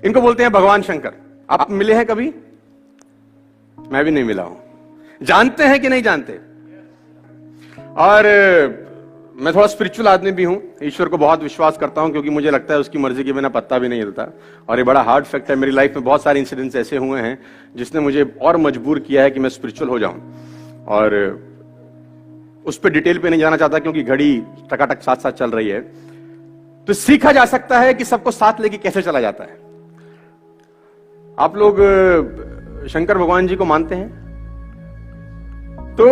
इनको बोलते हैं भगवान शंकर। आप मिले हैं कभी? मैं भी नहीं मिला हूं। जानते हैं कि नहीं जानते? और मैं थोड़ा स्पिरिचुअल आदमी भी हूं, ईश्वर को बहुत विश्वास करता हूं, क्योंकि मुझे लगता है उसकी मर्जी के बिना पत्ता भी नहीं हिलता। और ये बड़ा हार्ड फैक्ट है, मेरी लाइफ में बहुत सारे इंसिडेंट्स ऐसे हुए हैं जिसने मुझे और मजबूर किया है कि मैं स्पिरिचुअल हो जाऊं। और उस पर डिटेल पे नहीं जाना चाहता, क्योंकि घड़ी टकाटक साथ साथ चल रही है। तो सीखा जा सकता है कि सबको साथ लेके कैसे चला जाता है। आप लोग शंकर भगवान जी को मानते हैं? तो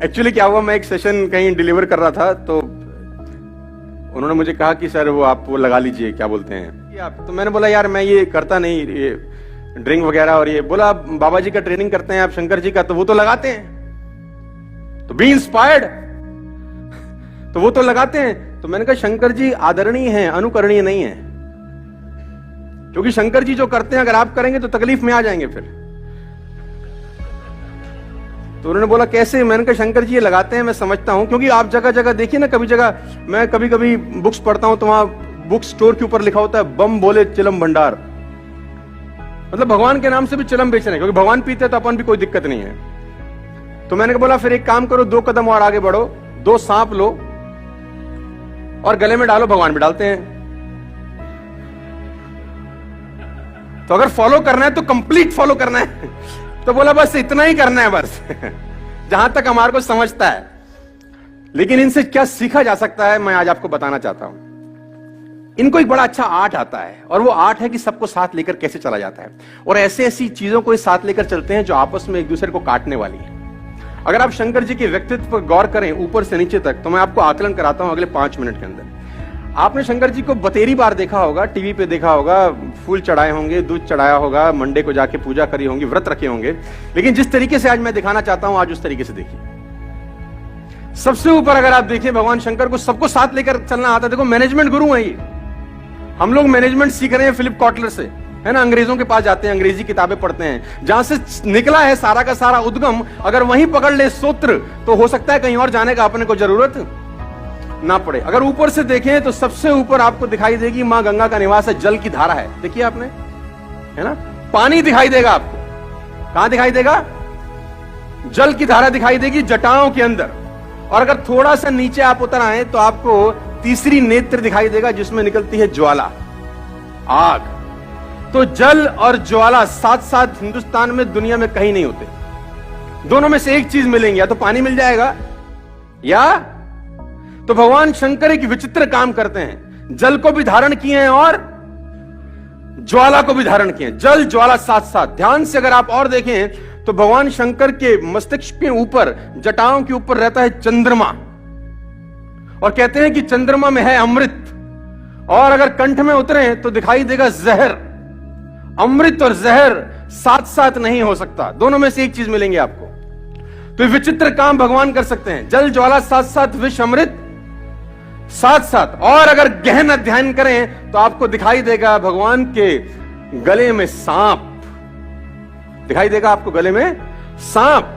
एक्चुअली क्या हुआ, मैं एक सेशन कहीं डिलीवर कर रहा था, तो उन्होंने मुझे कहा कि सर वो लगा लीजिए, क्या बोलते हैं आप। तो मैंने बोला यार मैं ये करता नहीं, ये ड्रिंक वगैरह। और ये बोला बाबा जी का ट्रेनिंग करते हैं आप, शंकर जी का, तो वो तो लगाते हैं, तो बी इंस्पायर्ड, तो वो तो लगाते हैं। तो मैंने कहा शंकर जी आदरणीय हैं, अनुकरणीय नहीं है, क्योंकि शंकर जी जो करते हैं अगर आप करेंगे तो तकलीफ में आ जाएंगे फिर। तो उन्होंने बोला कैसे? मैंने कहा शंकर जी ये लगाते हैं, मैं समझता हूं, क्योंकि आप जगह जगह देखिए ना, कभी जगह मैं कभी कभी बुक्स पढ़ता हूं तो वहां बुक स्टोर के ऊपर लिखा होता है बम बोले चिलम भंडार, मतलब भगवान के नाम से भी चिलम बेच रहे हैं, क्योंकि भगवान पीते तो अपन भी कोई दिक्कत नहीं है। तो मैंने बोला फिर एक काम करो, 2 कदम और आगे बढ़ो, 2 सांप लो और गले में डालो, भगवान भी डालते हैं। तो अगर फॉलो करना है तो कंप्लीट फॉलो करना है। तो बोला बस इतना ही करना है बस, जहां तक हमारे को समझता है। लेकिन इनसे क्या सीखा जा सकता है, मैं आज आपको बताना चाहता हूं। इनको एक बड़ा अच्छा आर्ट आता है, और वो आर्ट है कि सबको साथ लेकर कैसे चला जाता है। और ऐसे ऐसी चीजों को साथ लेकर चलते हैं जो आपस में एक दूसरे को काटने वाली है। अगर आप शंकर जी के व्यक्तित्व पर गौर करें ऊपर से नीचे तक, तो मैं आपको आकलन कराता हूं अगले 5 मिनट के अंदर। आपने शंकर जी को बतेरी बार देखा होगा, टीवी पे देखा होगा, फूल चढ़ाए होंगे, दूध चढ़ाया होगा, मंडे को जाके पूजा करी होंगी, व्रत रखे होंगे। लेकिन जिस तरीके से आज मैं दिखाना चाहता हूं, आज उस तरीके से देखिए। सबसे ऊपर अगर आप देखिए भगवान शंकर को सबको साथ लेकर चलना आता है। देखो मैनेजमेंट गुरु है ये। हम लोग मैनेजमेंट सीख रहे हैं फिलिप कॉटलर से, है ना, अंग्रेजों के पास जाते हैं, अंग्रेजी किताबें पढ़ते हैं, जहां से निकला है सारा का सारा उद्गम। अगर वहीं पकड़ ले सूत्र, तो हो सकता है कहीं और जाने का अपने को जरूरत ना पड़े। अगर ऊपर से देखें तो सबसे ऊपर आपको दिखाई देगी मां गंगा का निवास है, जल की धारा है, देखिए आपने, है ना। पानी दिखाई देगा आपको, कहां दिखाई देगा? जल की धारा दिखाई देगी जटाओं के अंदर। और अगर थोड़ा सा नीचे आप उतर आए तो आपको तीसरी नेत्र दिखाई देगा, जिसमें निकलती है ज्वाला, आग। तो जल और ज्वाला साथ साथ हिंदुस्तान में, दुनिया में कहीं नहीं होते। दोनों में से एक चीज मिलेंगी, या तो पानी मिल जाएगा, या तो भगवान शंकर एक विचित्र काम करते हैं, जल को भी धारण किए हैं और ज्वाला को भी धारण किए हैं। जल ज्वाला साथ साथ। ध्यान से अगर आप और देखें तो भगवान शंकर के मस्तिष्क के ऊपर, जटाओं के ऊपर रहता है चंद्रमा, और कहते हैं कि चंद्रमा में है अमृत। और अगर कंठ में उतरे तो दिखाई देगा जहर। अमृत और जहर साथ साथ नहीं हो सकता, दोनों में से एक चीज मिलेंगे आपको। तो विचित्र काम भगवान कर सकते हैं, जल ज्वाला साथ साथ, विष अमृत साथ साथ। और अगर गहन अध्ययन करें तो आपको दिखाई देगा भगवान के गले में सांप दिखाई देगा, आपको गले में सांप,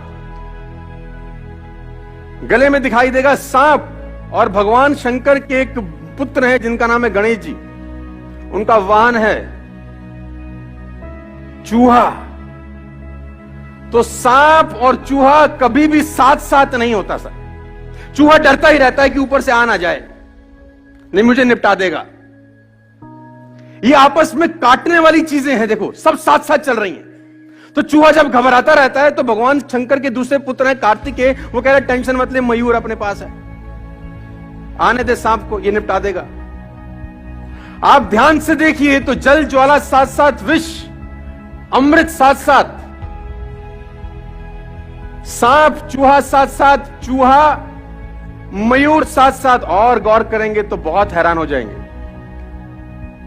गले में दिखाई देगा सांप। और भगवान शंकर के एक पुत्र हैं जिनका नाम है गणेश जी, उनका वाहन है चूहा। तो सांप और चूहा कभी भी साथ साथ नहीं होता सर। चूहा डरता ही रहता है कि ऊपर से आ ना जाए, नहीं मुझे निपटा देगा। ये आपस में काटने वाली चीजें हैं, देखो सब साथ साथ चल रही हैं। तो चूहा जब घबराता रहता है तो भगवान शंकर के दूसरे पुत्र हैं कार्तिकेय, वो कह रहे टेंशन मत ले, मयूर अपने पास है, आने दे सांप को, ये निपटा देगा। आप ध्यान से देखिए तो जल ज्वाला साथ साथ, विष अमृत साथ साथ, सांप चूहा साथ साथ, चूहा मयूर साथ साथ। और गौर करेंगे तो बहुत हैरान हो जाएंगे।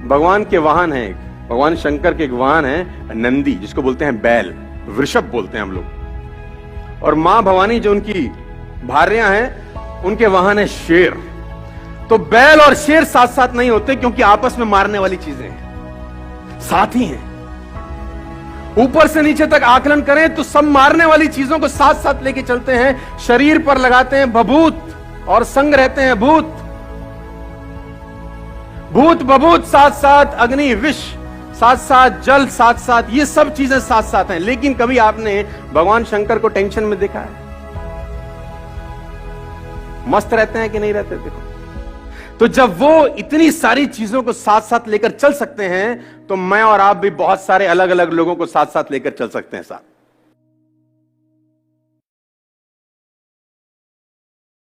भगवान के वाहन है, भगवान शंकर के एक वाहन है नंदी, जिसको बोलते हैं बैल, वृषभ बोलते हैं हम लोग। और मां भवानी जो उनकी भार्या हैं, उनके वाहन है शेर। तो बैल और शेर साथ साथ नहीं होते, क्योंकि आपस में मारने वाली चीजें हैं, साथ ही हैं। ऊपर से नीचे तक आकलन करें तो सब मारने वाली चीजों को साथ साथ लेके चलते हैं। शरीर पर लगाते हैं भभूत और संग रहते हैं भूत। भूत बभूत साथ साथ, अग्नि विष साथ साथ जल, साथ साथ ये सब चीजें साथ साथ हैं, लेकिन कभी आपने भगवान शंकर को टेंशन में देखा है? मस्त रहते हैं कि नहीं रहते? देखो, तो जब वो इतनी सारी चीजों को साथ साथ लेकर चल सकते हैं, तो मैं और आप भी बहुत सारे अलग अलग लोगों को साथ साथ लेकर चल सकते हैं साथ।